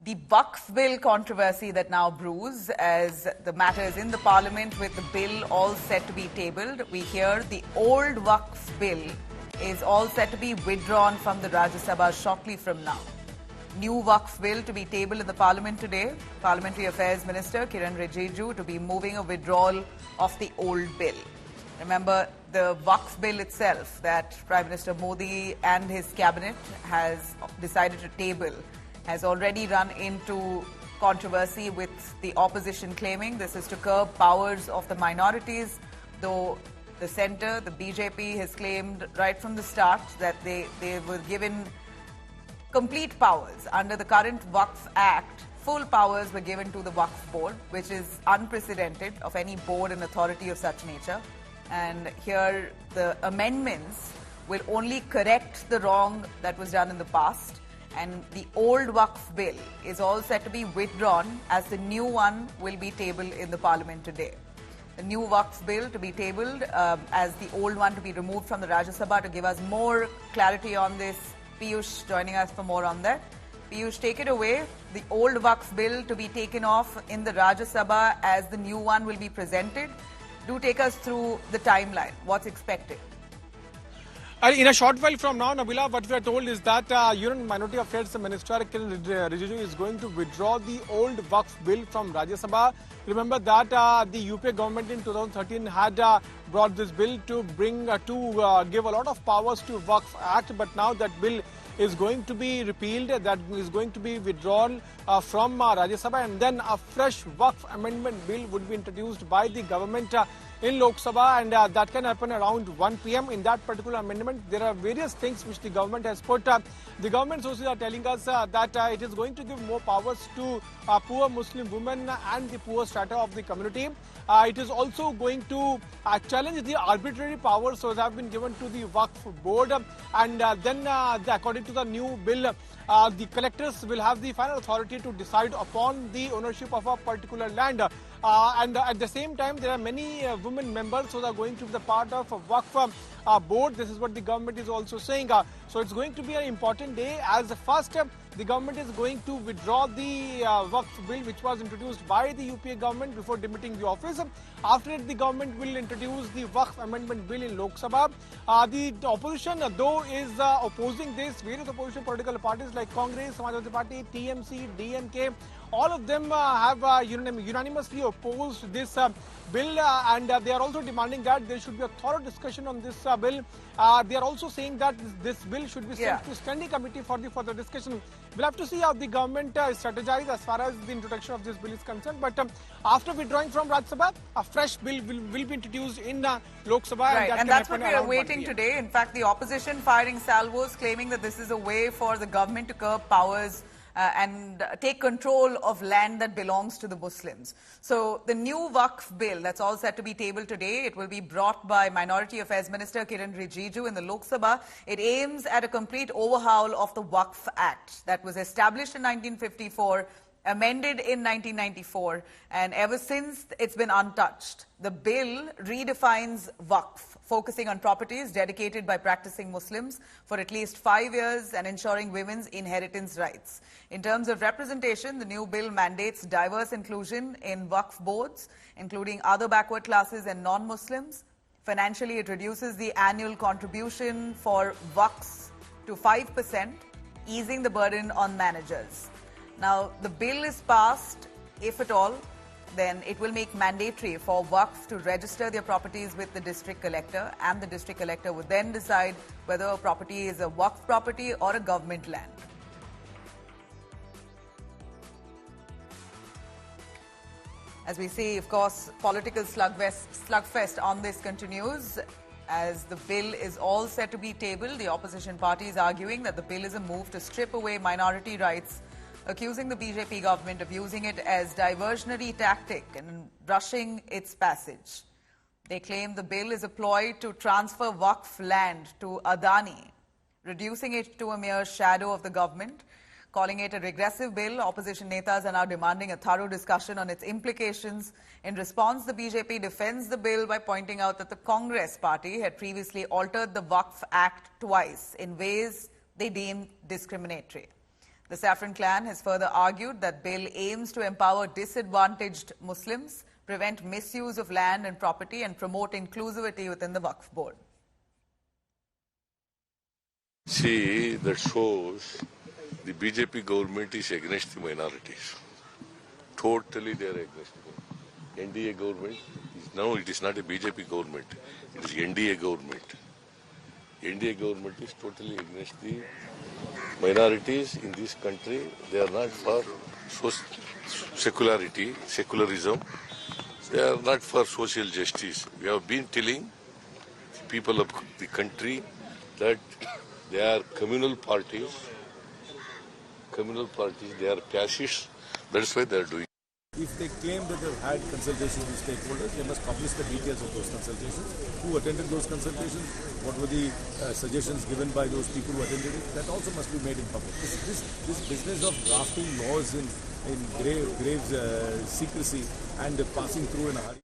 The Waqf Bill controversy that now brews as the matter is in the Parliament with the bill all set to be tabled. We hear the old Waqf Bill is all set to be withdrawn from the Rajya Sabha shortly from now. New Waqf Bill to be tabled in the Parliament today. Parliamentary Affairs Minister Kiren Rijiju to be moving a withdrawal of the old bill. Remember, the Waqf Bill itself that Prime Minister Modi and his cabinet has decided to table has already run into controversy with the opposition claiming this is to curb powers of the minorities, though the centre, the BJP, has claimed right from the start that they were given complete powers. Under the current Waqf Act, full powers were given to the Waqf Board, which is unprecedented of any board and authority of such nature. And here the amendments will only correct the wrong that was done in the past. And the old Waqf Bill is all set to be withdrawn as the new one will be tabled in the Parliament today. The new Waqf Bill to be tabled as the old one to be removed from the Rajya Sabha. To give us more clarity on this, Piyush joining us for more on that. Piyush, take it away. The old Waqf Bill to be taken off in the Rajya Sabha as the new one will be presented. Do take us through the timeline. What's expected? In a short while from now, Nabila, what we are told is that Union Minority Affairs Minister Kiren Rijiju is going to withdraw the old Waqf Bill from Rajya Sabha. Remember that the UPA government in 2013 had brought this bill to bring give a lot of powers to Waqf Act, but now that bill is going to be repealed, that is going to be withdrawn from Rajya Sabha, and then a fresh Waqf amendment bill would be introduced by the government in Lok Sabha, and that can happen around 1 p.m. In that particular amendment, there are various things which the government has put. The government sources are telling us that it is going to give more powers to poor Muslim women and the poor strata of the community. It is also going to challenge the arbitrary powers that have been given to the Waqf Board, and then according to the new bill, the collectors will have the final authority to decide upon the ownership of a particular land. And at the same time, there are many women members who are going to be the part of a Waqf board. This is what the government is also saying. So it's going to be an important day, as first the government is going to withdraw the Waqf bill which was introduced by the UPA government before demitting the office. After it, the government will introduce the Waqf amendment bill in Lok Sabha. The opposition, though, is opposing this. Various opposition political parties like Congress, Samajwadi Party, TMC, DMK, all of them have unanimously opposed this bill, and they are also demanding that there should be a thorough discussion on this bill. They are also saying that this bill should be sent to standing committee for the further discussion. We'll have to see how the government strategizes as far as the introduction of this bill is concerned. But after withdrawing from Rajya Sabha, a fresh bill will be introduced in Lok Sabha. Right, and that's what we are waiting today. In fact, the opposition firing salvos, claiming that this is a way for the government to curb powers and take control of land that belongs to the Muslims. So the new Waqf Bill that's all set to be tabled today, it will be brought by Minority Affairs Minister Kiren Rijiju in the Lok Sabha. It aims at a complete overhaul of the Waqf Act that was established in 1954, amended in 1994, and ever since it's been untouched. The bill redefines Waqf, focusing on properties dedicated by practicing Muslims for at least 5 years and ensuring women's inheritance rights. In terms of representation, the new bill mandates diverse inclusion in Waqf boards, including other backward classes and non-Muslims. Financially, it reduces the annual contribution for Waqfs to 5%, easing the burden on managers. Now, the bill is passed, if at all, then it will make mandatory for Waqf to register their properties with the district collector, and the district collector would then decide whether a property is a Waqf property or a government land. As we see, of course, political slugfest on this continues. As the bill is all set to be tabled, the opposition party is arguing that the bill is a move to strip away minority rights, accusing the BJP government of using it as diversionary tactic and rushing its passage. They claim the bill is a ploy to transfer Waqf land to Adani, reducing it to a mere shadow of the government. Calling it a regressive bill, opposition netas are now demanding a thorough discussion on its implications. In response, the BJP defends the bill by pointing out that the Congress party had previously altered the Waqf Act twice in ways they deemed discriminatory. The Saffron clan has further argued that bill aims to empower disadvantaged Muslims, prevent misuse of land and property, and promote inclusivity within the Waqf board. See, that shows the BJP government is against the minorities. Totally they are against them. NDA government it is not a BJP government. It is NDA government. NDA government is totally against the minorities in this country. They are not for secularism. They are not for social justice. We have been telling the people of the country that they are communal parties, they are fascists. That's why they are doing. If they claim that they've had consultations with stakeholders, they must publish the details of those consultations. Who attended those consultations? What were the suggestions given by those people who attended it? That also must be made in public. This business of drafting laws in grave secrecy and passing through in a hurry.